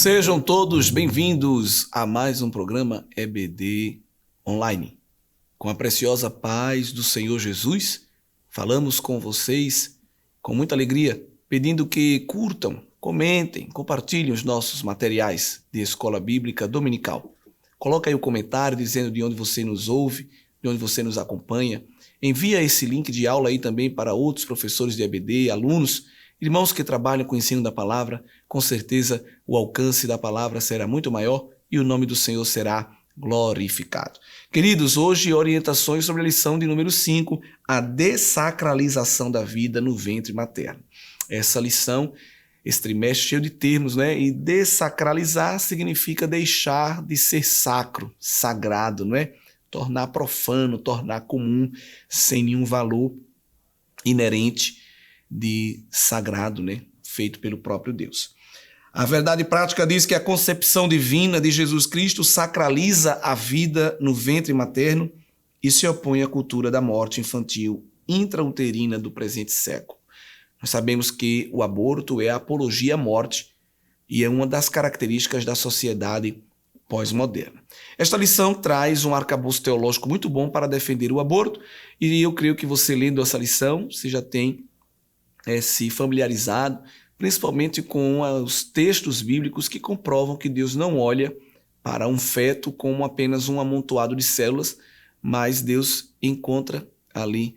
Sejam todos bem-vindos a mais um programa EBD Online. Com a preciosa paz do Senhor Jesus, falamos com vocês com muita alegria, pedindo que curtam, comentem, compartilhem os nossos materiais de Escola Bíblica Dominical. Coloca aí o comentário dizendo de onde você nos ouve, de onde você nos acompanha. Envia esse link de aula aí também para outros professores de EBD, alunos, irmãos que trabalham com o ensino da palavra. Com certeza o alcance da palavra será muito maior e o nome do Senhor será glorificado. Queridos, hoje orientações sobre a lição de número 5, a dessacralização da vida no ventre materno. Essa lição, esse trimestre cheio de termos, né? E dessacralizar significa deixar de ser sacro, sagrado, não é? Tornar profano, tornar comum, sem nenhum valor inerente de sagrado, né? Feito pelo próprio Deus. A verdade prática diz que a concepção divina de Jesus Cristo sacraliza a vida no ventre materno e se opõe à cultura da morte infantil intrauterina do presente século. Nós sabemos que o aborto é a apologia à morte e é uma das características da sociedade pós-moderna. Esta lição traz um arcabouço teológico muito bom para defender o aborto e eu creio que você lendo essa lição, você já tem se familiarizado, principalmente com os textos bíblicos que comprovam que Deus não olha para um feto como apenas um amontoado de células, mas Deus encontra ali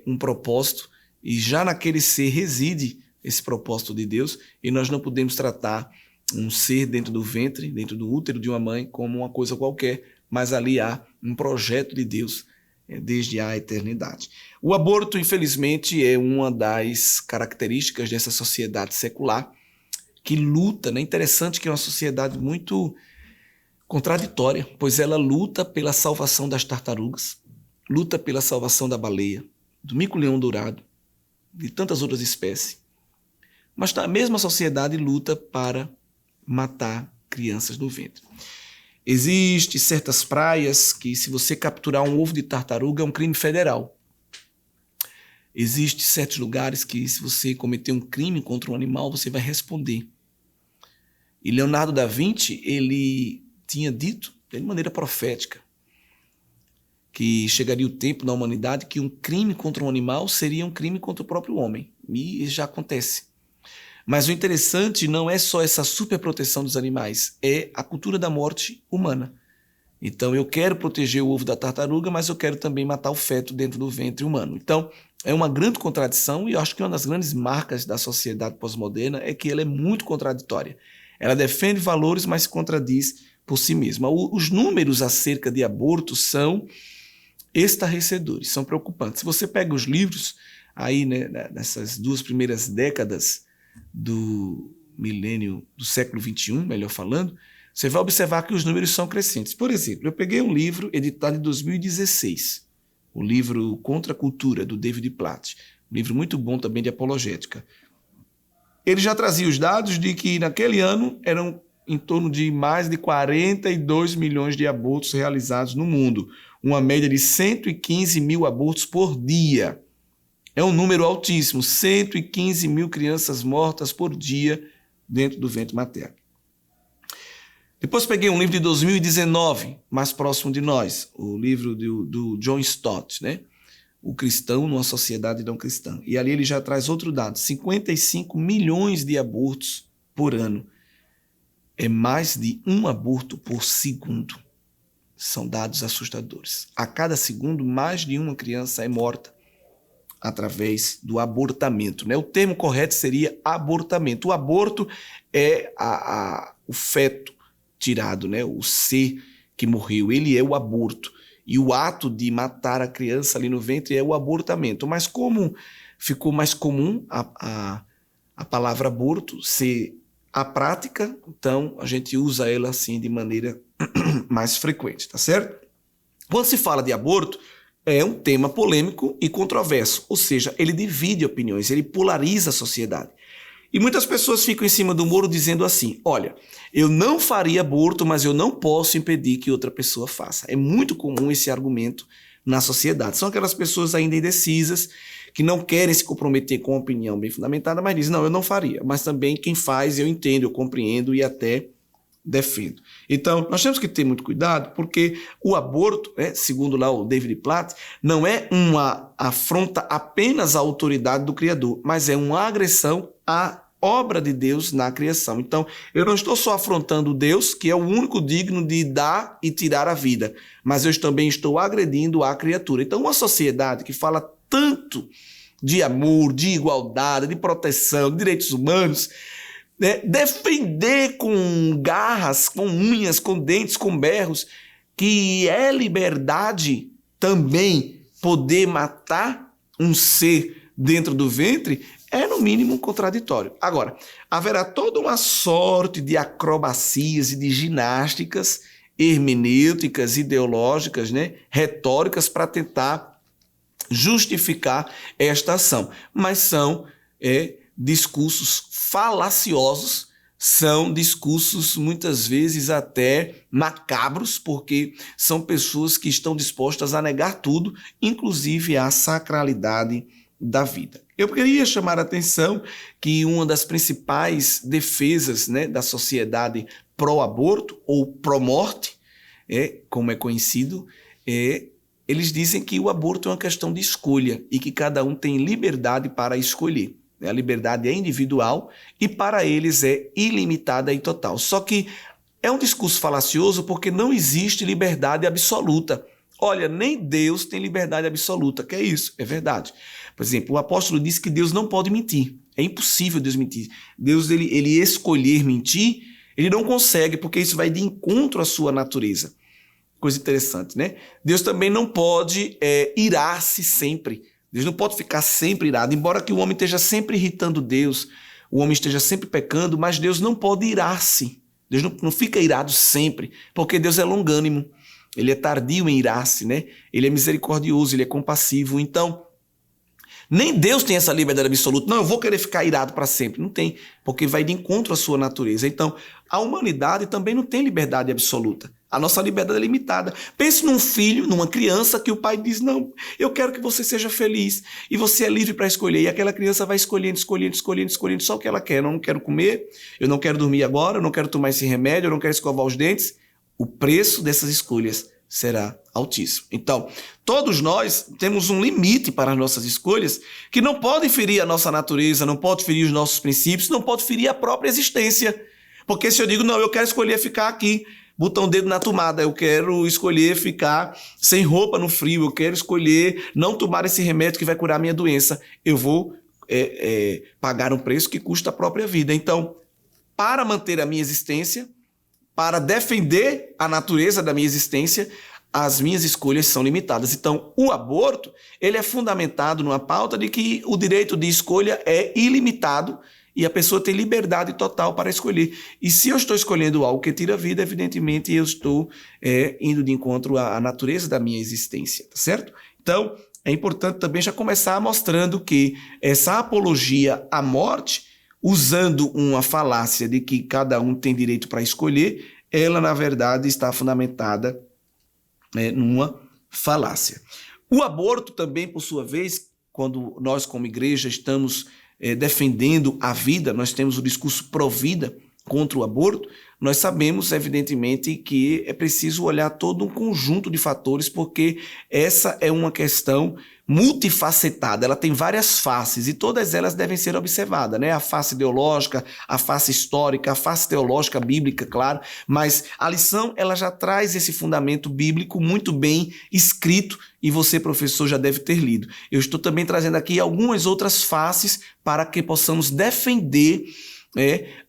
um propósito e já naquele ser reside esse propósito de Deus e nós não podemos tratar um ser dentro do ventre, dentro do útero de uma mãe como uma coisa qualquer, mas ali há um projeto de Deus desde a eternidade. O aborto, infelizmente, é uma das características dessa sociedade secular que luta, né? Interessante que é uma sociedade muito contraditória, pois ela luta pela salvação das tartarugas, luta pela salvação da baleia, do mico-leão dourado, de tantas outras espécies. Mas a mesma sociedade luta para matar crianças no ventre. Existem certas praias que, se você capturar um ovo de tartaruga, é um crime federal. Existem certos lugares que, se você cometer um crime contra um animal, você vai responder. E Leonardo da Vinci, ele tinha dito, de maneira profética, que chegaria o tempo na humanidade que um crime contra um animal seria um crime contra o próprio homem. E já acontece. Mas o interessante não é só essa superproteção dos animais, é a cultura da morte humana. Então eu quero proteger o ovo da tartaruga, mas eu quero também matar o feto dentro do ventre humano. Então é uma grande contradição e eu acho que uma das grandes marcas da sociedade pós-moderna é que ela é muito contraditória. Ela defende valores, mas se contradiz por si mesma. Os números acerca de aborto são estarrecedores, são preocupantes. Se você pega os livros aí, né, nessas 2 primeiras décadas do milênio, do século XXI, melhor falando, você vai observar que os números são crescentes. Por exemplo, eu peguei um livro editado em 2016, o livro Contra a Cultura, do David Platt, um livro muito bom também de apologética. Ele já trazia os dados de que naquele ano eram em torno de mais de 42 milhões de abortos realizados no mundo, uma média de 115 mil abortos por dia. É um número altíssimo, 115 mil crianças mortas por dia dentro do ventre materno. Depois peguei um livro de 2019, mais próximo de nós, o livro do John Stott, né? O cristão numa sociedade não cristã. E ali ele já traz outro dado, 55 milhões de abortos por ano. É mais de um aborto por segundo. São dados assustadores. A cada segundo, mais de uma criança é morta através do abortamento, né? O termo correto seria abortamento. O aborto é o feto tirado, né? O ser que morreu, ele é o aborto. E o ato de matar a criança ali no ventre é o abortamento. Mas como ficou mais comum a palavra aborto ser a prática, então a gente usa ela assim de maneira mais frequente, tá certo? Quando se fala de aborto, é um tema polêmico e controverso, ou seja, ele divide opiniões, ele polariza a sociedade. E muitas pessoas ficam em cima do muro dizendo assim, olha, eu não faria aborto, mas eu não posso impedir que outra pessoa faça. É muito comum esse argumento na sociedade. São aquelas pessoas ainda indecisas, que não querem se comprometer com uma opinião bem fundamentada, mas dizem, não, eu não faria. Mas também quem faz, eu entendo, eu compreendo e até defendo. Então, nós temos que ter muito cuidado, porque o aborto, segundo lá o David Platt, não é uma afronta apenas à autoridade do Criador, mas é uma agressão à obra de Deus na criação. Então, eu não estou só afrontando Deus, que é o único digno de dar e tirar a vida, mas eu também estou agredindo a criatura. Então, uma sociedade que fala tanto de amor, de igualdade, de proteção, de direitos humanos, defender com garras, com unhas, com dentes, com berros, que é liberdade também poder matar um ser dentro do ventre, é no mínimo contraditório. Agora, haverá toda uma sorte de acrobacias e de ginásticas hermenêuticas, ideológicas, retóricas para tentar justificar esta ação. Mas são discursos falaciosos, são discursos muitas vezes até macabros, porque são pessoas que estão dispostas a negar tudo, inclusive a sacralidade da vida. Eu queria chamar a atenção que uma das principais defesas da sociedade pró-aborto ou pró-morte, como é conhecido, eles dizem que o aborto é uma questão de escolha e que cada um tem liberdade para escolher. A liberdade é individual e para eles é ilimitada e total. Só que é um discurso falacioso porque não existe liberdade absoluta. Olha, nem Deus tem liberdade absoluta. Que é isso? É verdade. Por exemplo, o apóstolo disse que Deus não pode mentir. É impossível Deus mentir. Deus, ele escolher mentir, ele não consegue, porque isso vai de encontro à sua natureza. Coisa interessante, Deus também não pode irar-se sempre. Deus não pode ficar sempre irado. Embora que o homem esteja sempre irritando Deus, o homem esteja sempre pecando, mas Deus não pode irar-se. Deus não fica irado sempre, porque Deus é longânimo. Ele é tardio em irar-se, Ele é misericordioso, ele é compassivo. Então, nem Deus tem essa liberdade absoluta. Não, eu vou querer ficar irado para sempre. Não tem, porque vai de encontro à sua natureza. Então, a humanidade também não tem liberdade absoluta. A nossa liberdade é limitada. Pense num filho, numa criança, que o pai diz, não, eu quero que você seja feliz. E você é livre para escolher. E aquela criança vai escolhendo só o que ela quer. Eu não quero comer, eu não quero dormir agora, eu não quero tomar esse remédio, eu não quero escovar os dentes. O preço dessas escolhas será altíssimo. Então, todos nós temos um limite para as nossas escolhas que não pode ferir a nossa natureza, não pode ferir os nossos princípios, não pode ferir a própria existência. Porque se eu digo, não, eu quero escolher ficar aqui, botar um dedo na tomada, eu quero escolher ficar sem roupa no frio, eu quero escolher não tomar esse remédio que vai curar a minha doença, eu vou pagar um preço que custa a própria vida. Então, para manter a minha existência, para defender a natureza da minha existência, as minhas escolhas são limitadas. Então, o aborto, ele é fundamentado numa pauta de que o direito de escolha é ilimitado e a pessoa tem liberdade total para escolher. E se eu estou escolhendo algo que tira a vida, evidentemente eu estou indo de encontro à natureza da minha existência, tá certo? Então, é importante também já começar mostrando que essa apologia à morte, usando uma falácia de que cada um tem direito para escolher, ela, na verdade, está fundamentada numa falácia. O aborto também, por sua vez, quando nós, como igreja, estamos defendendo a vida, nós temos o discurso pró-vida contra o aborto, nós sabemos, evidentemente, que é preciso olhar todo um conjunto de fatores, porque essa é uma questão multifacetada, ela tem várias faces e todas elas devem ser observadas, A face ideológica, a face histórica, a face teológica, bíblica, claro, mas a lição ela já traz esse fundamento bíblico muito bem escrito e você, professor, já deve ter lido. Eu estou também trazendo aqui algumas outras faces para que possamos defender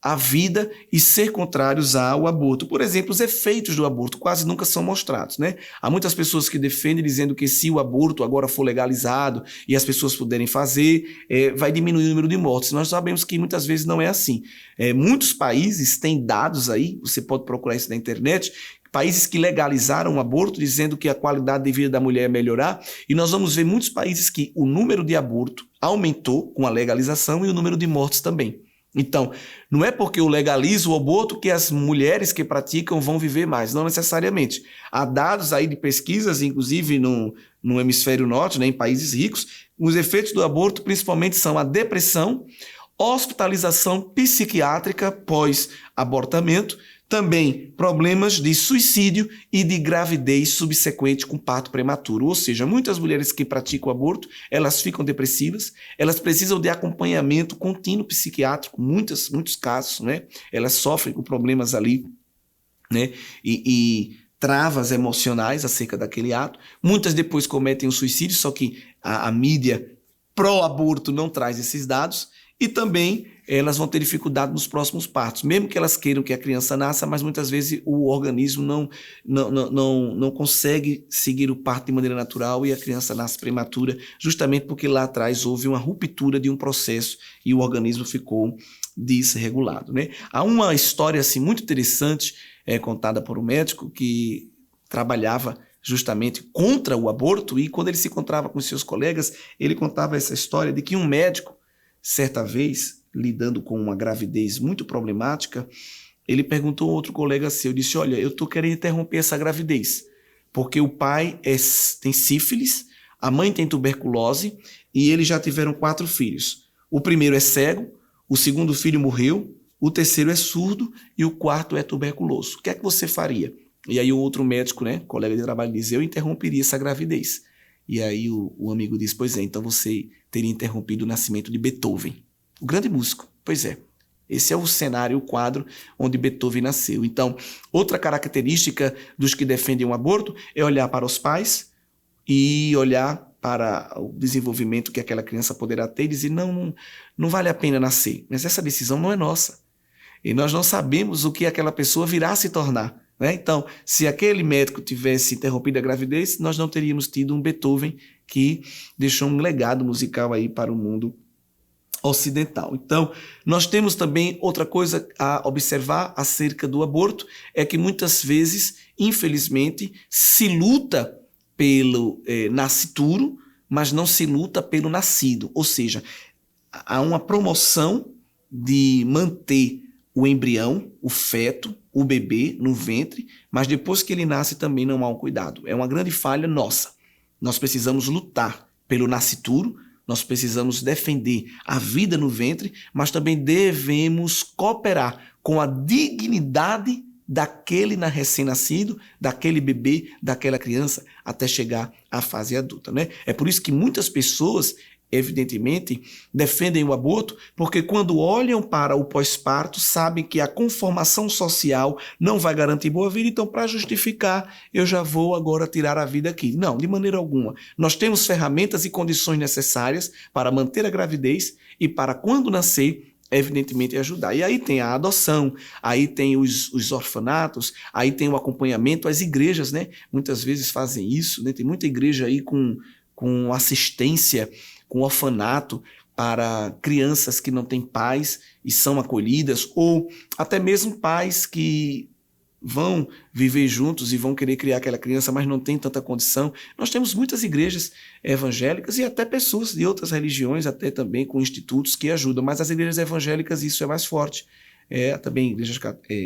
a vida e ser contrários ao aborto. Por exemplo, os efeitos do aborto quase nunca são mostrados, Há muitas pessoas que defendem dizendo que se o aborto agora for legalizado e as pessoas puderem fazer, vai diminuir o número de mortes. Nós sabemos que muitas vezes não é assim. Muitos países têm dados aí, você pode procurar isso na internet, países que legalizaram o aborto, dizendo que a qualidade de vida da mulher ia melhorar, e nós vamos ver muitos países que o número de aborto aumentou com a legalização e o número de mortes também. Então, não é porque eu legalizo o aborto que as mulheres que praticam vão viver mais, não necessariamente. Há dados aí de pesquisas, inclusive no hemisfério norte, em países ricos, os efeitos do aborto principalmente são a depressão, hospitalização psiquiátrica pós-abortamento, Também problemas de suicídio e de gravidez subsequente com parto prematuro. Ou seja, muitas mulheres que praticam aborto, elas ficam depressivas, elas precisam de acompanhamento contínuo psiquiátrico, muitos casos, né? Elas sofrem com problemas ali, né? E travas emocionais acerca daquele ato. Muitas depois cometem um suicídio, só que a mídia pró-aborto não traz esses dados. E também elas vão ter dificuldade nos próximos partos, mesmo que elas queiram que a criança nasça, mas muitas vezes o organismo não consegue seguir o parto de maneira natural e a criança nasce prematura, justamente porque lá atrás houve uma ruptura de um processo e o organismo ficou desregulado, né? Há uma história assim, muito interessante contada por um médico que trabalhava justamente contra o aborto, e quando ele se encontrava com seus colegas, ele contava essa história de que um médico, certa vez, lidando com uma gravidez muito problemática, ele perguntou a outro colega seu, disse, olha, eu estou querendo interromper essa gravidez, porque o pai tem sífilis, a mãe tem tuberculose e eles já tiveram 4 filhos. O primeiro é cego, o segundo filho morreu, o terceiro é surdo e o quarto é tuberculoso. O que é que você faria? E aí o outro médico, né, colega de trabalho, disse, eu interromperia essa gravidez. E aí o amigo disse, pois é, então você teria interrompido o nascimento de Beethoven, o grande músico. Pois é, esse é o cenário, o quadro onde Beethoven nasceu. Então, outra característica dos que defendem o aborto é olhar para os pais e olhar para o desenvolvimento que aquela criança poderá ter e dizer, não vale a pena nascer. Mas essa decisão não é nossa. E nós não sabemos o que aquela pessoa virá a se tornar, né? Então, se aquele médico tivesse interrompido a gravidez, nós não teríamos tido um Beethoven que deixou um legado musical aí para o mundo ocidental. Então, nós temos também outra coisa a observar acerca do aborto, é que muitas vezes, infelizmente, se luta pelo nascituro, mas não se luta pelo nascido. Ou seja, há uma promoção de manter o embrião, o feto, o bebê no ventre, mas depois que ele nasce também não há um cuidado. É uma grande falha nossa. Nós precisamos lutar pelo nascituro, nós precisamos defender a vida no ventre, mas também devemos cooperar com a dignidade daquele recém-nascido, daquele bebê, daquela criança, até chegar à fase adulta, né? É por isso que muitas pessoas, evidentemente, defendem o aborto, porque quando olham para o pós-parto, sabem que a conformação social não vai garantir boa vida, então para justificar, eu já vou agora tirar a vida aqui. Não, de maneira alguma. Nós temos ferramentas e condições necessárias para manter a gravidez e para quando nascer, evidentemente ajudar. E aí tem a adoção, aí tem os orfanatos, aí tem o acompanhamento, as igrejas, né? Muitas vezes fazem isso, né? Tem muita igreja aí com assistência, com orfanato para crianças que não têm pais e são acolhidas, ou até mesmo pais que vão viver juntos e vão querer criar aquela criança, mas não tem tanta condição. Nós temos muitas igrejas evangélicas e até pessoas de outras religiões, até também com institutos que ajudam, mas as igrejas evangélicas isso é mais forte. Também igrejas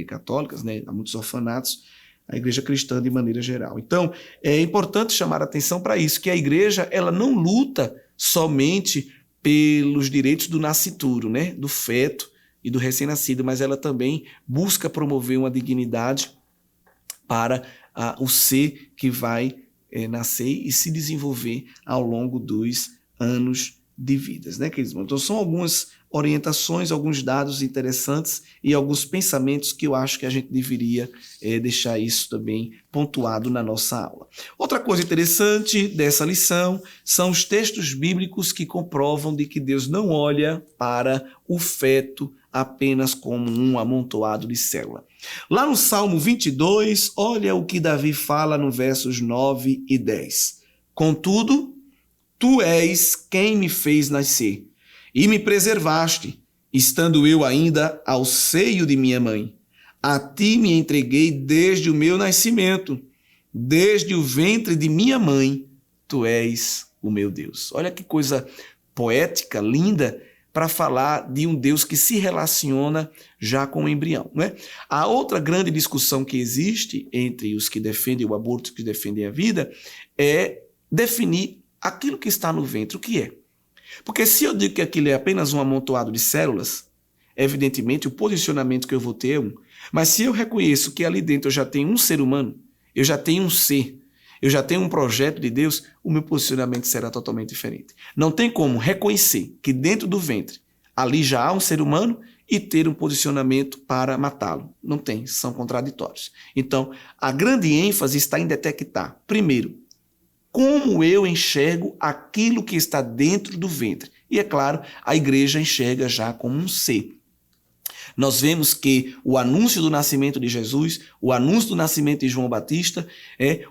católicas, né? Há muitos orfanatos, a igreja cristã de maneira geral. Então, é importante chamar a atenção para isso, que a igreja ela não luta somente pelos direitos do nascituro, né? Do feto e do recém-nascido, mas ela também busca promover uma dignidade para o ser que vai nascer e se desenvolver ao longo dos anos de vidas, né, queridos? Então são algumas orientações, alguns dados interessantes e alguns pensamentos que eu acho que a gente deveria deixar isso também pontuado na nossa aula. Outra coisa interessante dessa lição são os textos bíblicos que comprovam de que Deus não olha para o feto apenas como um amontoado de célula. Lá no Salmo 22, olha o que Davi fala no versos 9 e 10. Contudo, tu és quem me fez nascer e me preservaste, estando eu ainda ao seio de minha mãe. A ti me entreguei desde o meu nascimento, desde o ventre de minha mãe, tu és o meu Deus. Olha que coisa poética, linda, para falar de um Deus que se relaciona já com o embrião, né? A outra grande discussão que existe entre os que defendem o aborto e os que defendem a vida é definir aquilo que está no ventre, o que é. Porque se eu digo que aquilo é apenas um amontoado de células, evidentemente o posicionamento que eu vou ter é um. Mas se eu reconheço que ali dentro eu já tenho um ser humano, eu já tenho um ser, eu já tenho um projeto de Deus, o meu posicionamento será totalmente diferente. Não tem como reconhecer que dentro do ventre ali já há um ser humano e ter um posicionamento para matá-lo. Não tem, são contraditórios. Então, a grande ênfase está em detectar, primeiro, como eu enxergo aquilo que está dentro do ventre. E é claro, a igreja enxerga já como um ser. Nós vemos que o anúncio do nascimento de Jesus, o anúncio do nascimento de João Batista,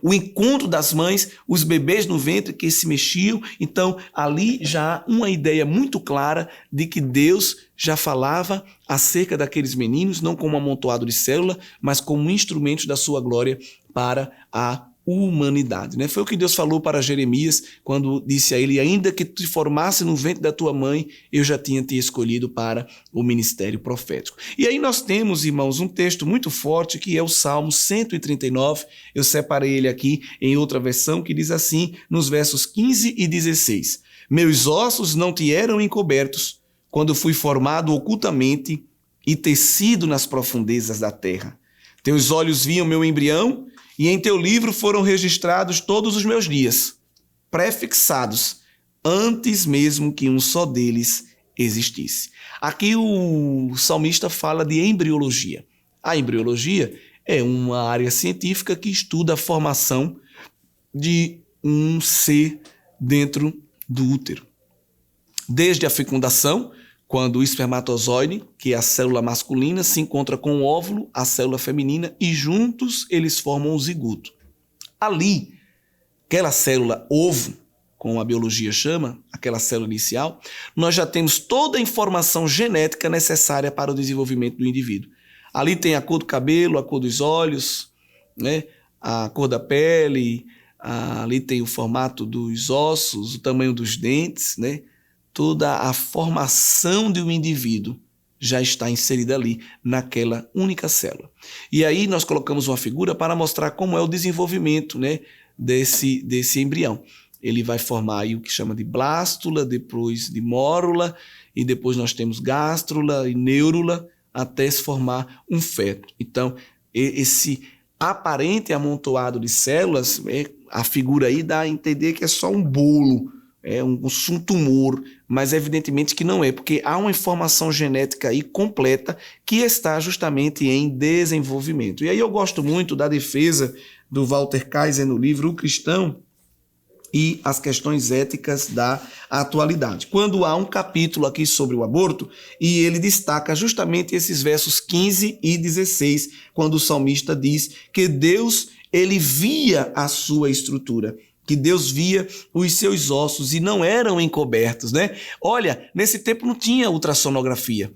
o encontro das mães, os bebês no ventre que se mexiam. Então, ali já há uma ideia muito clara de que Deus já falava acerca daqueles meninos, não como um amontoado de célula, mas como instrumentos da sua glória para a humanidade, né? Foi o que Deus falou para Jeremias quando disse a ele: ainda que te formasse no ventre da tua mãe, eu já tinha te escolhido para o ministério profético. E aí nós temos, irmãos, um texto muito forte que é o Salmo 139. Eu separei ele aqui em outra versão que diz assim, nos versos 15 e 16: meus ossos não te eram encobertos quando fui formado ocultamente e tecido nas profundezas da terra. Teus olhos viam meu embrião, e em teu livro foram registrados todos os meus dias, prefixados, antes mesmo que um só deles existisse. Aqui o salmista fala de embriologia. A embriologia é uma área científica que estuda a formação de um ser dentro do útero. Desde a fecundação, quando o espermatozoide, que é a célula masculina, se encontra com o óvulo, a célula feminina, e juntos eles formam o zigoto. Ali, aquela célula ovo, como a biologia chama, aquela célula inicial, nós já temos toda a informação genética necessária para o desenvolvimento do indivíduo. Ali tem a cor do cabelo, a cor dos olhos, né? A cor da pele, ali tem o formato dos ossos, o tamanho dos dentes, né? Toda a formação de um indivíduo já está inserida ali, naquela única célula. E aí nós colocamos uma figura para mostrar como é o desenvolvimento, né, desse embrião. Ele vai formar aí o que chama de blástula, depois de mórula, e depois nós temos gástrula e neurula, até se formar um feto. Então, esse aparente amontoado de células, a figura aí dá a entender que é só um bolo, é um tumor, mas evidentemente que não é, porque há uma informação genética aí completa que está justamente em desenvolvimento. E aí eu gosto muito da defesa do Walter Kaiser no livro O Cristão e as questões éticas da atualidade. Quando há um capítulo aqui sobre o aborto, e ele destaca justamente esses versos 15 e 16, quando o salmista diz que Deus, ele via a sua estrutura, que Deus via os seus ossos e não eram encobertos, né? Olha, nesse tempo não tinha ultrassonografia.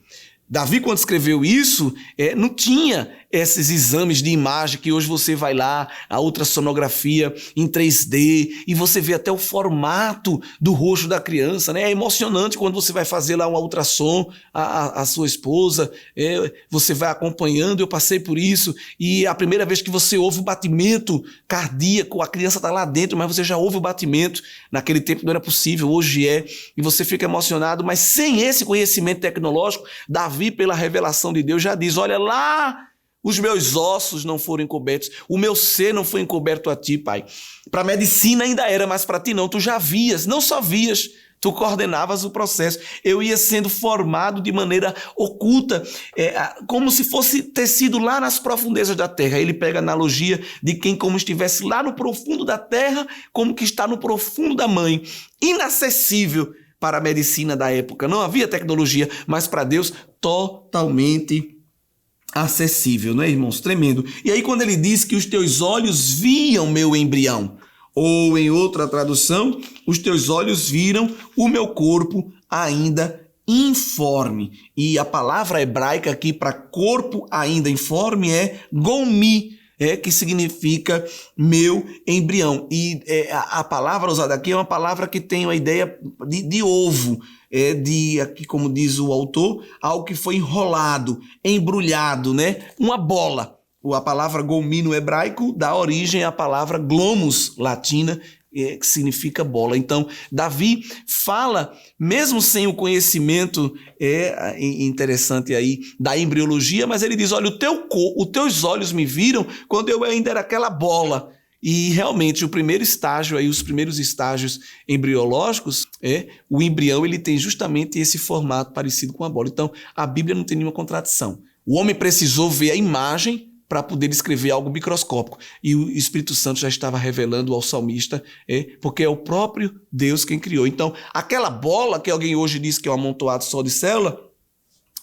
Davi, quando escreveu isso, não tinha esses exames de imagem que hoje você vai lá, a ultrassonografia em 3D, e você vê até o formato do rosto da criança, né? É emocionante quando você vai fazer lá um ultrassom, a sua esposa, você vai acompanhando, eu passei por isso, e a primeira vez que você ouve o batimento cardíaco, a criança está lá dentro, mas você já ouve o batimento, naquele tempo não era possível, hoje é, e você fica emocionado, mas sem esse conhecimento tecnológico, Davi, pela revelação de Deus, já diz, olha lá, os meus ossos não foram encobertos, o meu ser não foi encoberto a ti, pai. Para a medicina ainda era, mas para ti não, tu já vias, não só vias, tu coordenavas o processo. Eu ia sendo formado de maneira oculta, como se fosse ter sido lá nas profundezas da terra. Ele pega a analogia de quem como estivesse lá no profundo da terra, como que está no profundo da mãe, inacessível para a medicina da época. Não havia tecnologia, mas para Deus totalmente acessível, não é, irmãos? Tremendo. E aí quando ele diz que os teus olhos viam meu embrião, ou em outra tradução, os teus olhos viram o meu corpo ainda informe. E a palavra hebraica aqui para corpo ainda informe é gomi, que significa meu embrião. E a palavra usada aqui é uma palavra que tem a ideia de ovo, aqui como diz o autor, algo que foi enrolado, embrulhado, né? Uma bola. A palavra gomi no hebraico dá origem à palavra glomos, latina, que significa bola. Então, Davi fala, mesmo sem o conhecimento interessante aí da embriologia, mas ele diz, olha, os teus olhos me viram quando eu ainda era aquela bola. E realmente o primeiro estágio, aí, os primeiros estágios embriológicos, o embrião ele tem justamente esse formato parecido com a bola. Então, a Bíblia não tem nenhuma contradição. O homem precisou ver a imagem para poder descrever algo microscópico. E o Espírito Santo já estava revelando ao salmista, porque é o próprio Deus quem criou. Então, aquela bola que alguém hoje diz que é um amontoado só de célula,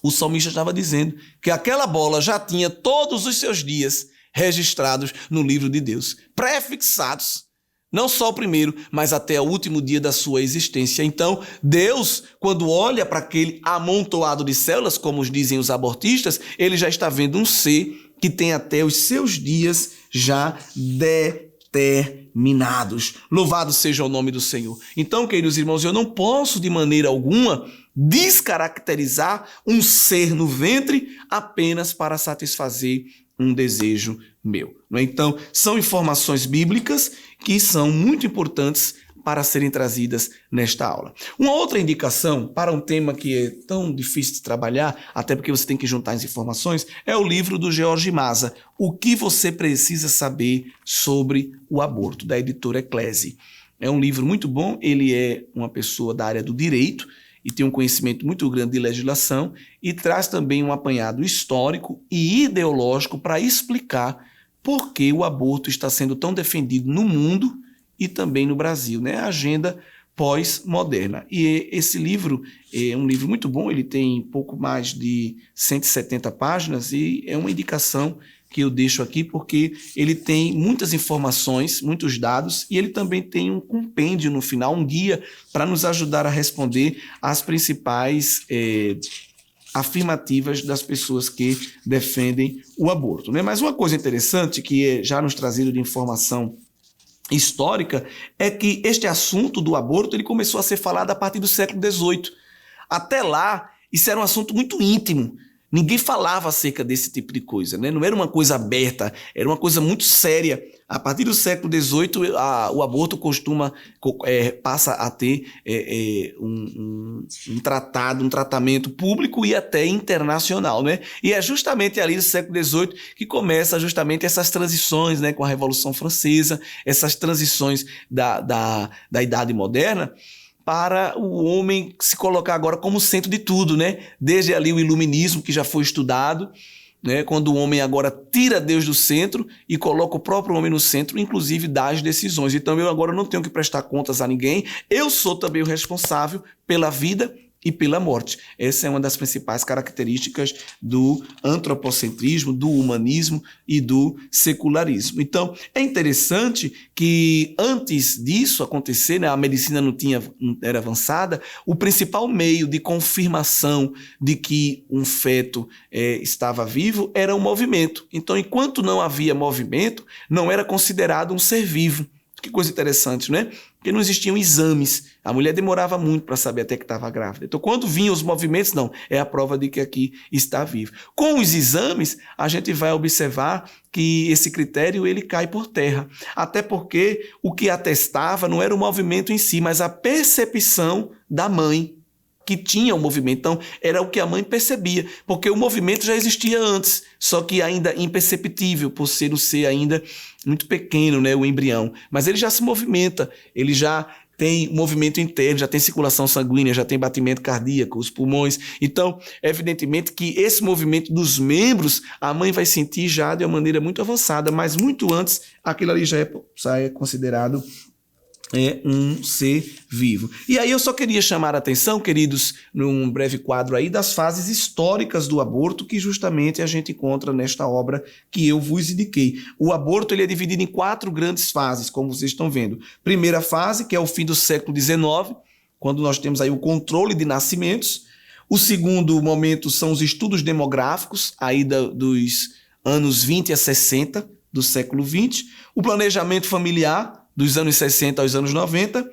o salmista estava dizendo que aquela bola já tinha todos os seus dias registrados no livro de Deus, pré-fixados. Não só o primeiro, mas até o último dia da sua existência. Então, Deus, quando olha para aquele amontoado de células, como dizem os abortistas, ele já está vendo um ser que tem até os seus dias já determinados. Louvado seja o nome do Senhor. Então, queridos irmãos, eu não posso de maneira alguma descaracterizar um ser no ventre apenas para satisfazer um desejo meu. Então, são informações bíblicas que são muito importantes para serem trazidas nesta aula. Uma outra indicação para um tema que é tão difícil de trabalhar, até porque você tem que juntar as informações, é o livro do George Maza, O que você precisa saber sobre o aborto, da editora Eclesi. É um livro muito bom, ele é uma pessoa da área do direito e tem um conhecimento muito grande de legislação e traz também um apanhado histórico e ideológico para explicar por que o aborto está sendo tão defendido no mundo e também no Brasil, né? A agenda pós-moderna. E esse livro é um livro muito bom, ele tem pouco mais de 170 páginas e é uma indicação que eu deixo aqui porque ele tem muitas informações, muitos dados e ele também tem um compêndio no final, um guia para nos ajudar a responder às principais afirmativas das pessoas que defendem o aborto, né? Mas uma coisa interessante que é já nos trazido de informação histórica é que este assunto do aborto ele começou a ser falado a partir do século XVIII. Até lá, isso era um assunto muito íntimo. Ninguém falava acerca desse tipo de coisa, né? Não era uma coisa aberta, era uma coisa muito séria. A partir do século XVIII, o aborto passa a ter um tratamento público e até internacional, né? E é justamente ali no século XVIII que começa justamente essas transições, né, com a Revolução Francesa, essas transições da Idade Moderna, para o homem se colocar agora como centro de tudo, né? Desde ali o iluminismo, que já foi estudado, né? Quando o homem agora tira Deus do centro e coloca o próprio homem no centro, inclusive das decisões. Então eu agora não tenho que prestar contas a ninguém, eu sou também o responsável pela vida e pela morte. Essa é uma das principais características do antropocentrismo, do humanismo e do secularismo. Então, é interessante que antes disso acontecer, né, a medicina não era avançada, o principal meio de confirmação de que um feto estava vivo era o movimento. Então, enquanto não havia movimento, não era considerado um ser vivo. Que coisa interessante, né? Porque não existiam exames. A mulher demorava muito para saber até que estava grávida. Então, quando vinham os movimentos, não, é a prova de que aqui está vivo. Com os exames, a gente vai observar que esse critério ele cai por terra. Até porque o que atestava não era o movimento em si, mas a percepção da mãe que tinha o movimento. Então, era o que a mãe percebia, porque o movimento já existia antes, só que ainda imperceptível, por ser o ser ainda muito pequeno, né, o embrião. Mas ele já se movimenta, ele já tem movimento interno, já tem circulação sanguínea, já tem batimento cardíaco, os pulmões. Então, evidentemente que esse movimento dos membros, a mãe vai sentir já de uma maneira muito avançada, mas muito antes, aquilo ali já é considerado um ser vivo. E aí eu só queria chamar a atenção, queridos, num breve quadro aí, das fases históricas do aborto que justamente a gente encontra nesta obra que eu vos indiquei. O aborto ele é dividido em 4 grandes fases, como vocês estão vendo. Primeira fase, que é o fim do século XIX, quando nós temos aí o controle de nascimentos. O segundo momento são os estudos demográficos, aí dos anos 20 a 60 do século XX. O planejamento familiar, dos anos 60 aos anos 90,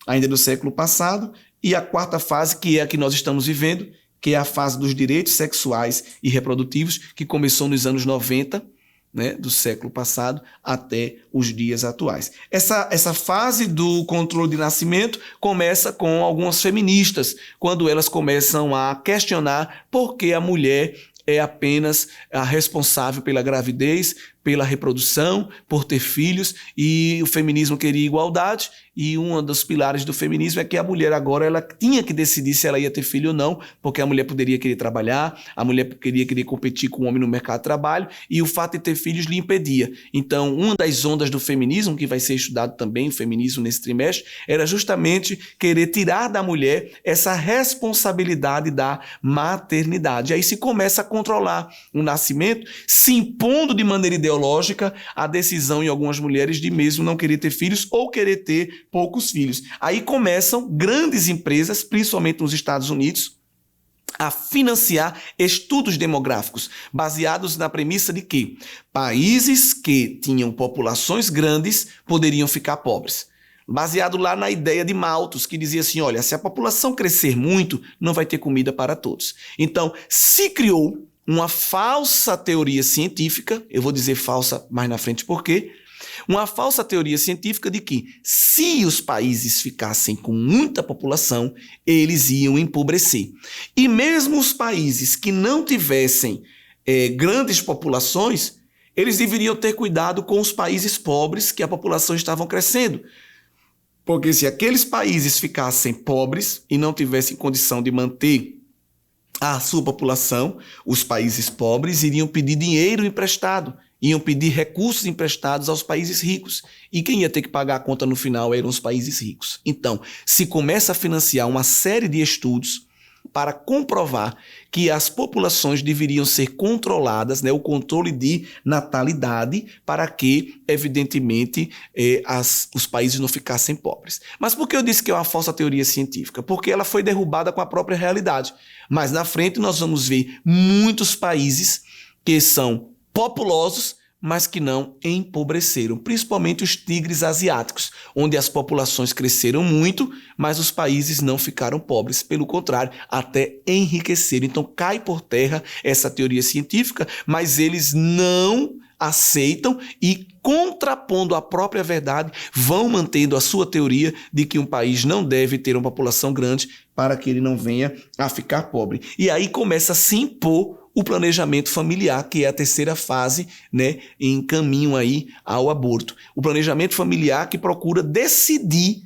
ainda do século passado, e a quarta fase, que é a que nós estamos vivendo, que é a fase dos direitos sexuais e reprodutivos, que começou nos anos 90, né, do século passado até os dias atuais. Essa fase do controle de nascimento começa com algumas feministas, quando elas começam a questionar por que a mulher é apenas a responsável pela gravidez, pela reprodução, por ter filhos, e o feminismo queria igualdade, e um dos pilares do feminismo é que a mulher agora ela tinha que decidir se ela ia ter filho ou não, porque a mulher poderia querer trabalhar, a mulher querer competir com o homem no mercado de trabalho, e o fato de ter filhos lhe impedia. Então, uma das ondas do feminismo, que vai ser estudado também, o feminismo nesse trimestre, era justamente querer tirar da mulher essa responsabilidade da maternidade. Aí se começa a controlar o nascimento, se impondo de maneira ideológica a decisão em algumas mulheres de mesmo não querer ter filhos ou querer ter poucos filhos. Aí começam grandes empresas, principalmente nos Estados Unidos, a financiar estudos demográficos, baseados na premissa de que países que tinham populações grandes poderiam ficar pobres. Baseado lá na ideia de Malthus, que dizia assim, olha, se a população crescer muito, não vai ter comida para todos. Então, se criou uma falsa teoria científica, eu vou dizer falsa mais na frente por quê, uma falsa teoria científica de que se os países ficassem com muita população, eles iam empobrecer. E mesmo os países que não tivessem grandes populações, eles deveriam ter cuidado com os países pobres que a população estava crescendo. Porque se aqueles países ficassem pobres e não tivessem condição de manter a sua população, os países pobres iriam pedir dinheiro emprestado, iam pedir recursos emprestados aos países ricos. E quem ia ter que pagar a conta no final eram os países ricos. Então, se começa a financiar uma série de estudos para comprovar que as populações deveriam ser controladas, né, o controle de natalidade, para que, evidentemente, os países não ficassem pobres. Mas por que eu disse que é uma falsa teoria científica? Porque ela foi derrubada com a própria realidade. Mas na frente nós vamos ver muitos países que são populosos, mas que não empobreceram, principalmente os tigres asiáticos, onde as populações cresceram muito, mas os países não ficaram pobres, pelo contrário, até enriqueceram. Então cai por terra essa teoria científica, mas eles não aceitam e, contrapondo a própria verdade, vão mantendo a sua teoria de que um país não deve ter uma população grande para que ele não venha a ficar pobre. E aí começa a se impor o planejamento familiar, que é a terceira fase, né, em caminho aí ao aborto. O planejamento familiar que procura decidir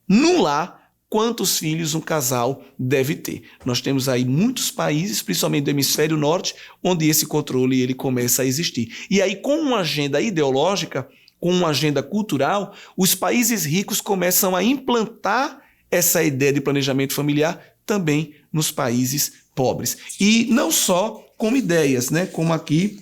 no lar quantos filhos um casal deve ter. Nós temos aí muitos países, principalmente do hemisfério norte, onde esse controle ele começa a existir. E aí, com uma agenda ideológica, com uma agenda cultural, os países ricos começam a implantar essa ideia de planejamento familiar também nos países pobres. E não só como ideias, né? Como aqui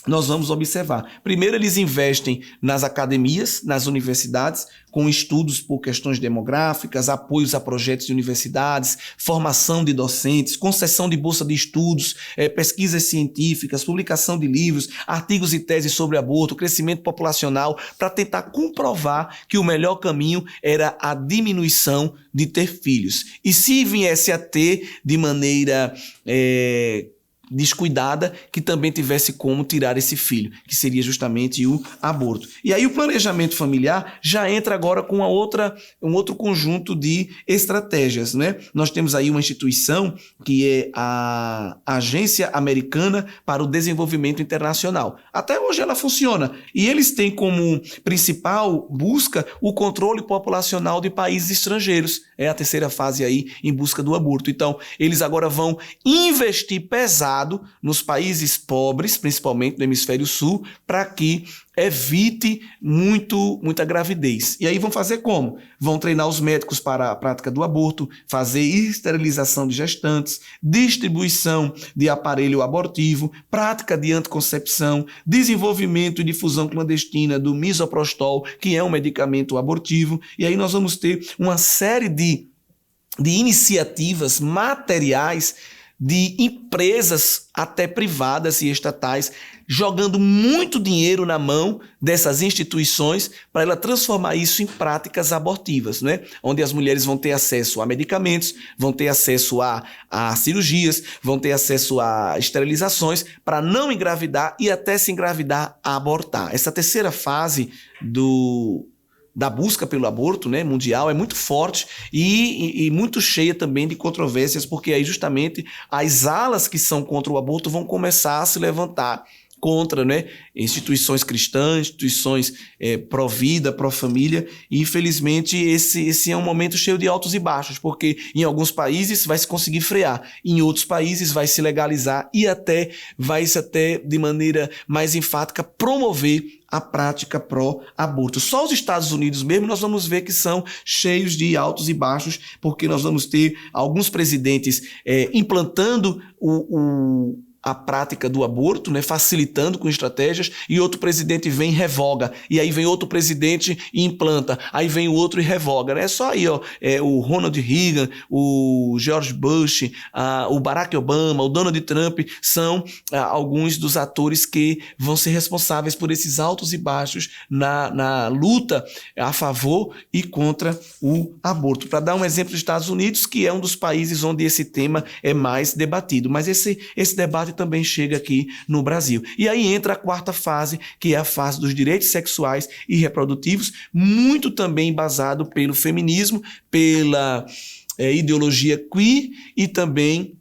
nós vamos observar. Primeiro, eles investem nas academias, nas universidades, com estudos por questões demográficas, apoios a projetos de universidades, formação de docentes, concessão de bolsa de estudos, pesquisas científicas, publicação de livros, artigos e teses sobre aborto, crescimento populacional, para tentar comprovar que o melhor caminho era a diminuição de ter filhos. E se viesse a ter de maneira descuidada, que também tivesse como tirar esse filho, que seria justamente o aborto. E aí o planejamento familiar já entra agora com um outro conjunto de estratégias, né? Nós temos aí uma instituição que é a Agência Americana para o Desenvolvimento Internacional. Até hoje ela funciona e eles têm como principal busca o controle populacional de países estrangeiros. É a terceira fase aí em busca do aborto. Então, eles agora vão investir pesado nos países pobres, principalmente no hemisfério sul, para que evite muita gravidez. E aí vão fazer como? Vão treinar os médicos para a prática do aborto, fazer esterilização de gestantes, distribuição de aparelho abortivo, prática de anticoncepção, desenvolvimento e difusão clandestina do misoprostol, que é um medicamento abortivo. E aí nós vamos ter uma série de iniciativas materiais de empresas até privadas e estatais jogando muito dinheiro na mão dessas instituições para ela transformar isso em práticas abortivas, né? Onde as mulheres vão ter acesso a medicamentos, vão ter acesso a cirurgias, vão ter acesso a esterilizações para não engravidar e até se engravidar, abortar. Essa terceira fase da busca pelo aborto, né, mundial, é muito forte e muito cheia também de controvérsias, porque aí justamente as alas que são contra o aborto vão começar a se levantar contra, né, instituições cristãs, instituições pró-vida, pró-família, e infelizmente esse é um momento cheio de altos e baixos, porque em alguns países vai se conseguir frear, em outros países vai se legalizar e vai se até de maneira mais enfática promover a prática pró-aborto. Só os Estados Unidos mesmo nós vamos ver que são cheios de altos e baixos, porque nós vamos ter alguns presidentes implantando a prática do aborto, né, facilitando com estratégias, e outro presidente vem e revoga, e aí vem outro presidente e implanta, aí vem o outro e revoga, né? É só aí, ó, o Ronald Reagan, o George Bush, o Barack Obama, o Donald Trump, são alguns dos atores que vão ser responsáveis por esses altos e baixos na luta a favor e contra o aborto. Para dar um exemplo dos Estados Unidos, que é um dos países onde esse tema é mais debatido, mas esse debate também chega aqui no Brasil. E aí entra a quarta fase, que é a fase dos direitos sexuais e reprodutivos, muito também embasado pelo feminismo, pela ideologia queer e também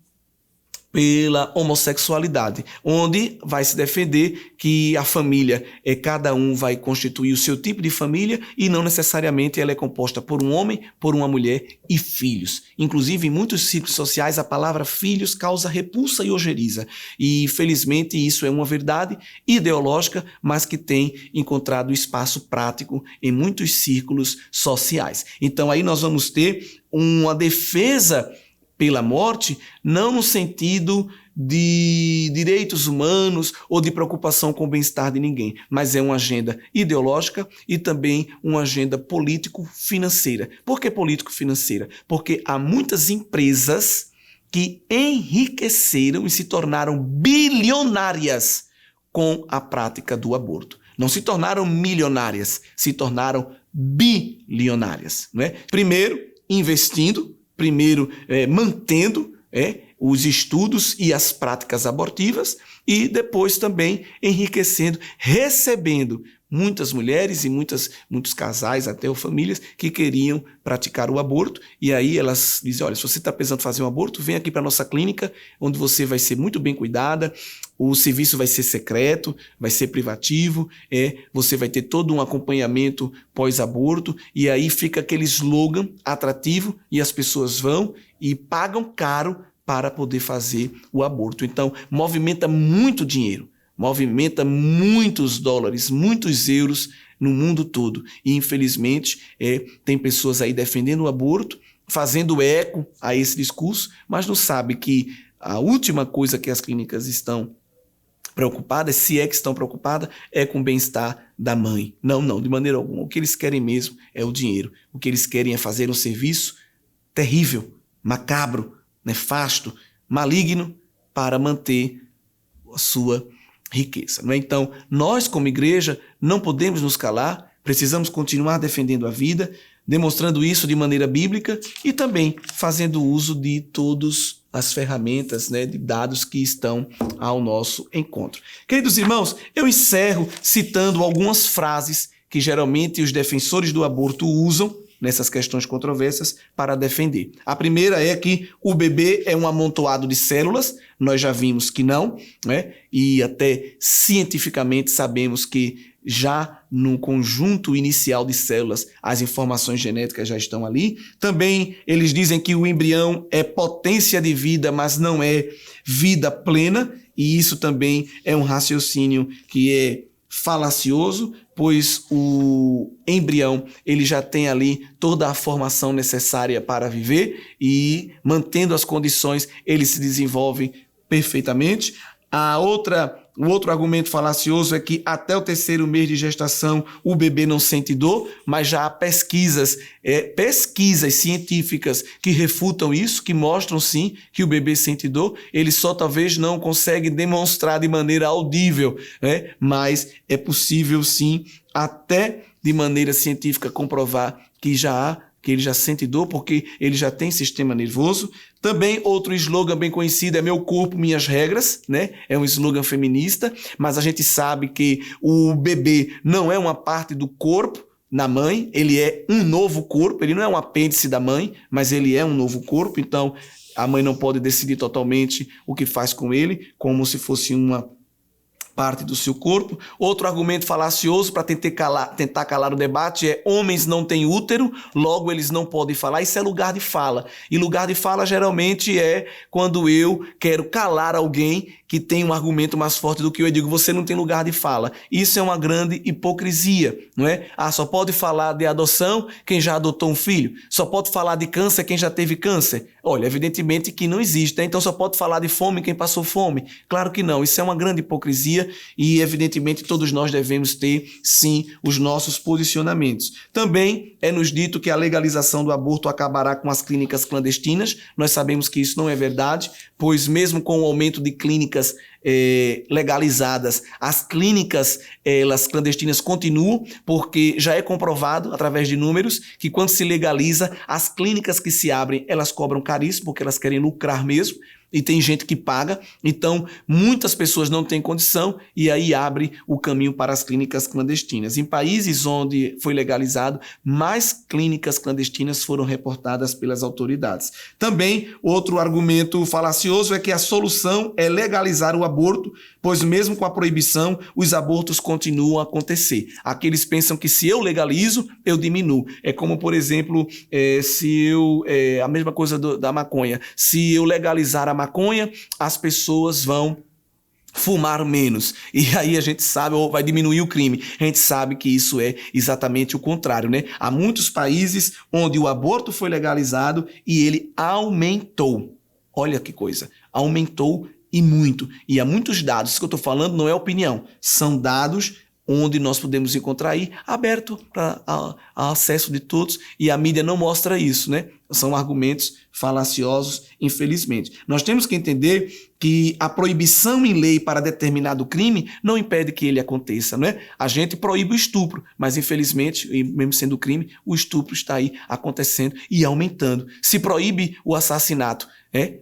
pela homossexualidade, onde vai se defender que a família, cada um vai constituir o seu tipo de família e não necessariamente ela é composta por um homem, por uma mulher e filhos. Inclusive, em muitos círculos sociais, a palavra filhos causa repulsa e ojeriza. E, felizmente, isso é uma verdade ideológica, mas que tem encontrado espaço prático em muitos círculos sociais. Então, aí nós vamos ter uma defesa pela morte, não no sentido de direitos humanos ou de preocupação com o bem-estar de ninguém, mas é uma agenda ideológica e também uma agenda político-financeira. Por que político-financeira? Porque há muitas empresas que enriqueceram e se tornaram bilionárias com a prática do aborto. Não se tornaram milionárias, se tornaram bilionárias, não é? Primeiro, investindo, mantendo os estudos e as práticas abortivas e depois também enriquecendo, recebendo muitas mulheres e muitos casais, até ou famílias, que queriam praticar o aborto. E aí elas dizem, olha, se você está pensando em fazer um aborto, vem aqui para a nossa clínica, onde você vai ser muito bem cuidada, o serviço vai ser secreto, vai ser privativo, você vai ter todo um acompanhamento pós-aborto, e aí fica aquele slogan atrativo, e as pessoas vão e pagam caro para poder fazer o aborto. Então, movimenta muito dinheiro, movimenta muitos dólares, muitos euros no mundo todo. E, infelizmente, tem pessoas aí defendendo o aborto, fazendo eco a esse discurso, mas não sabe que a última coisa que as clínicas estão preocupadas, se é que estão preocupadas, é com o bem-estar da mãe. Não, de maneira alguma. O que eles querem mesmo é o dinheiro. O que eles querem é fazer um serviço terrível, macabro, nefasto, maligno, para manter a sua riqueza. Não é? Então, nós como igreja não podemos nos calar, precisamos continuar defendendo a vida, demonstrando isso de maneira bíblica e também fazendo uso de todas as ferramentas, né, de dados que estão ao nosso encontro. Queridos irmãos, eu encerro citando algumas frases que geralmente os defensores do aborto usam nessas questões controversas para defender. A primeira é que o bebê é um amontoado de células, nós já vimos que não, né? E até cientificamente sabemos que já no conjunto inicial de células as informações genéticas já estão ali. Também eles dizem que o embrião é potência de vida, mas não é vida plena, e isso também é um raciocínio que é falacioso, pois o embrião ele já tem ali toda a formação necessária para viver e, mantendo as condições, ele se desenvolve perfeitamente. O outro argumento falacioso é que até o 3º mês de gestação o bebê não sente dor, mas já há pesquisas científicas que refutam isso, que mostram sim que o bebê sente dor. Ele só talvez não consegue demonstrar de maneira audível, né? Mas é possível sim, até de maneira científica, comprovar que ele já sente dor, porque ele já tem sistema nervoso. Também outro slogan bem conhecido é Meu Corpo, Minhas Regras, né? É um slogan feminista, mas a gente sabe que o bebê não é uma parte do corpo na mãe, ele é um novo corpo, ele não é um apêndice da mãe, mas ele é um novo corpo, então a mãe não pode decidir totalmente o que faz com ele, como se fosse uma parte do seu corpo. Outro argumento falacioso para tentar calar o debate é: homens não têm útero, logo eles não podem falar. Isso é lugar de fala. E lugar de fala geralmente é quando eu quero calar alguém que tem um argumento mais forte do que eu digo: você não tem lugar de fala. Isso é uma grande hipocrisia, não é? Só pode falar de adoção quem já adotou um filho. Só pode falar de câncer quem já teve câncer. Olha, evidentemente que não existe, né? Então só pode falar de fome quem passou fome. Claro que não. Isso é uma grande hipocrisia e evidentemente todos nós devemos ter, sim, os nossos posicionamentos. Também é nos dito que a legalização do aborto acabará com as clínicas clandestinas. Nós sabemos que isso não é verdade, pois mesmo com o aumento de clínicas legalizadas, as clínicas elas clandestinas continuam, porque já é comprovado através de números que quando se legaliza, as clínicas que se abrem, elas cobram caríssimo, porque elas querem lucrar mesmo, e tem gente que paga, então muitas pessoas não têm condição e aí abre o caminho para as clínicas clandestinas. Em países onde foi legalizado, mais clínicas clandestinas foram reportadas pelas autoridades. Também, outro argumento falacioso é que a solução é legalizar o aborto, pois mesmo com a proibição, os abortos continuam a acontecer. Aqueles pensam que se eu legalizo, eu diminuo. É como, por exemplo, a mesma coisa da maconha. Se eu legalizar a maconha, as pessoas vão fumar menos. E aí a gente sabe, ou vai diminuir o crime. A gente sabe que isso é exatamente o contrário, né? Há muitos países onde o aborto foi legalizado e ele aumentou. Olha que coisa. Aumentou e muito. E há muitos dados. Isso que eu estou falando não é opinião. São dados onde nós podemos encontrar aí, aberto para acesso de todos, e a mídia não mostra isso, né? São argumentos falaciosos, infelizmente. Nós temos que entender que a proibição em lei para determinado crime não impede que ele aconteça, não é? A gente proíbe o estupro, mas infelizmente, e mesmo sendo crime, o estupro está aí acontecendo e aumentando. Se proíbe o assassinato,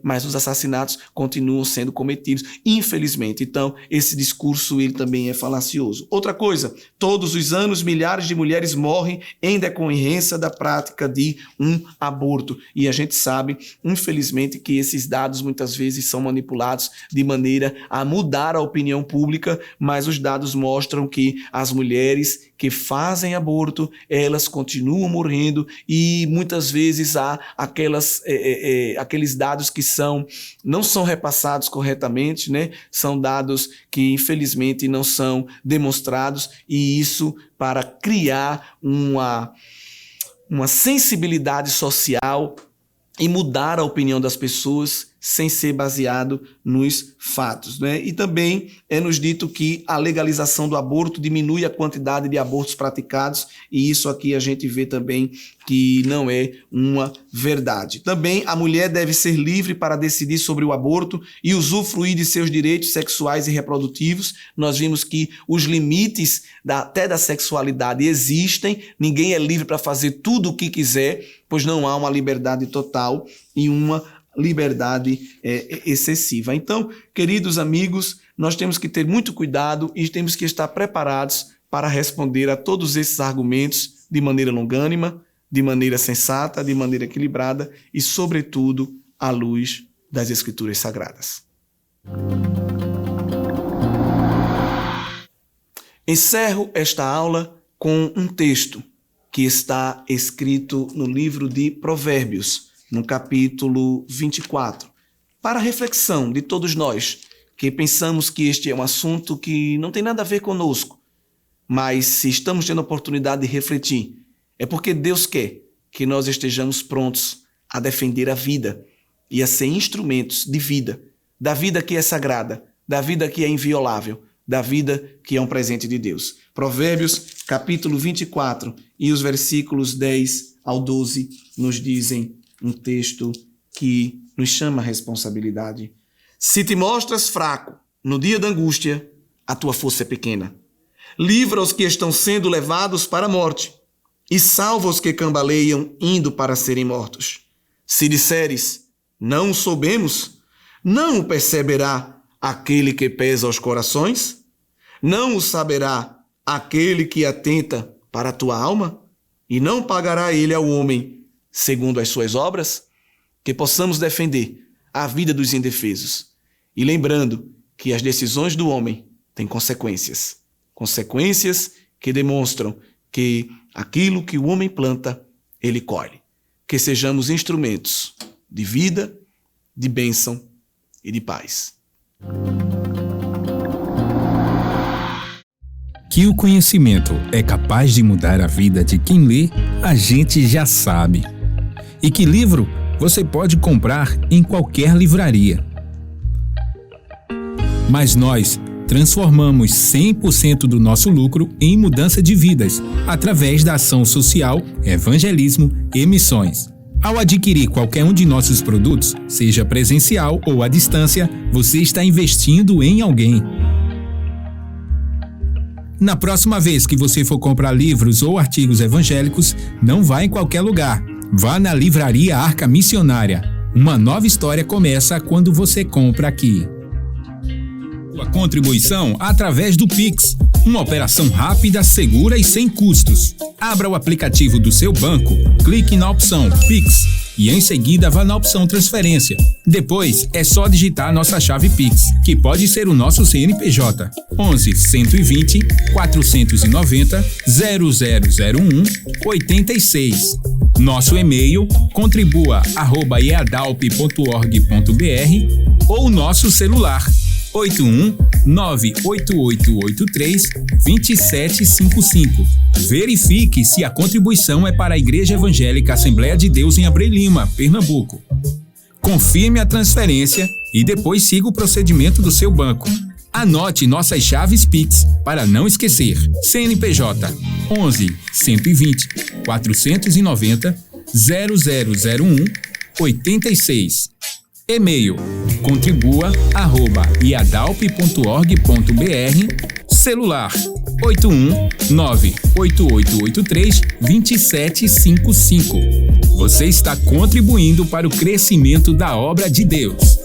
mas os assassinatos continuam sendo cometidos, infelizmente. Então, esse discurso ele também é falacioso. Outra coisa, todos os anos milhares de mulheres morrem em decorrência da prática de um aborto. E a gente sabe, infelizmente, que esses dados muitas vezes são manipulados de maneira a mudar a opinião pública, mas os dados mostram que as mulheres que fazem aborto, elas continuam morrendo e muitas vezes há aqueles dados que não são repassados corretamente, né? São dados que infelizmente não são demonstrados, e isso para criar uma sensibilidade social e mudar a opinião das pessoas sem ser baseado nos fatos, né? E também é nos dito que a legalização do aborto diminui a quantidade de abortos praticados, e isso aqui a gente vê também que não é uma verdade. Também a mulher deve ser livre para decidir sobre o aborto e usufruir de seus direitos sexuais e reprodutivos. Nós vimos que os limites até da sexualidade existem, ninguém é livre para fazer tudo o que quiser, pois não há uma liberdade total e uma liberdade excessiva. Então, queridos amigos, nós temos que ter muito cuidado e temos que estar preparados para responder a todos esses argumentos de maneira longânima, de maneira sensata, de maneira equilibrada e, sobretudo, à luz das Escrituras Sagradas. Encerro esta aula com um texto que está escrito no livro de Provérbios, no capítulo 24, para a reflexão de todos nós, que pensamos que este é um assunto que não tem nada a ver conosco, mas se estamos tendo a oportunidade de refletir, é porque Deus quer que nós estejamos prontos a defender a vida e a ser instrumentos de vida, da vida que é sagrada, da vida que é inviolável, da vida que é um presente de Deus. Provérbios, capítulo 24, e os versículos 10 ao 12 nos dizem um texto que nos chama a responsabilidade. Se te mostras fraco no dia da angústia, a tua força é pequena. Livra os que estão sendo levados para a morte e salva os que cambaleiam indo para serem mortos. Se disseres, não o soubemos, não o perceberá aquele que pesa os corações? Não o saberá aquele que atenta para a tua alma? E não pagará ele ao homem segundo as suas obras? Que possamos defender a vida dos indefesos. E lembrando que as decisões do homem têm consequências. Consequências que demonstram que aquilo que o homem planta, ele colhe. Que sejamos instrumentos de vida, de bênção e de paz. Que o conhecimento é capaz de mudar a vida de quem lê, a gente já sabe. E que livro você pode comprar em qualquer livraria. Mas nós transformamos 100% do nosso lucro em mudança de vidas, através da ação social, evangelismo e missões. Ao adquirir qualquer um de nossos produtos, seja presencial ou à distância, você está investindo em alguém. Na próxima vez que você for comprar livros ou artigos evangélicos, não vá em qualquer lugar. Vá na Livraria Arca Missionária. Uma nova história começa quando você compra aqui. A contribuição através do Pix, uma operação rápida, segura e sem custos. Abra o aplicativo do seu banco, clique na opção Pix e em seguida vá na opção Transferência. Depois é só digitar nossa chave Pix, que pode ser o nosso CNPJ 11 120 490 0001 86. Nosso e-mail contribua@eadalp.org.br ou nosso celular 81-98883-2755. Verifique se a contribuição é para a Igreja Evangélica Assembleia de Deus em Abreu Lima, Pernambuco. Confirme a transferência e depois siga o procedimento do seu banco. Anote nossas chaves Pix para não esquecer. CNPJ 11 120 490 0001 86. E-mail contribua@iadalp.org.br. Celular 81-98883-2755. Você está contribuindo para o crescimento da obra de Deus.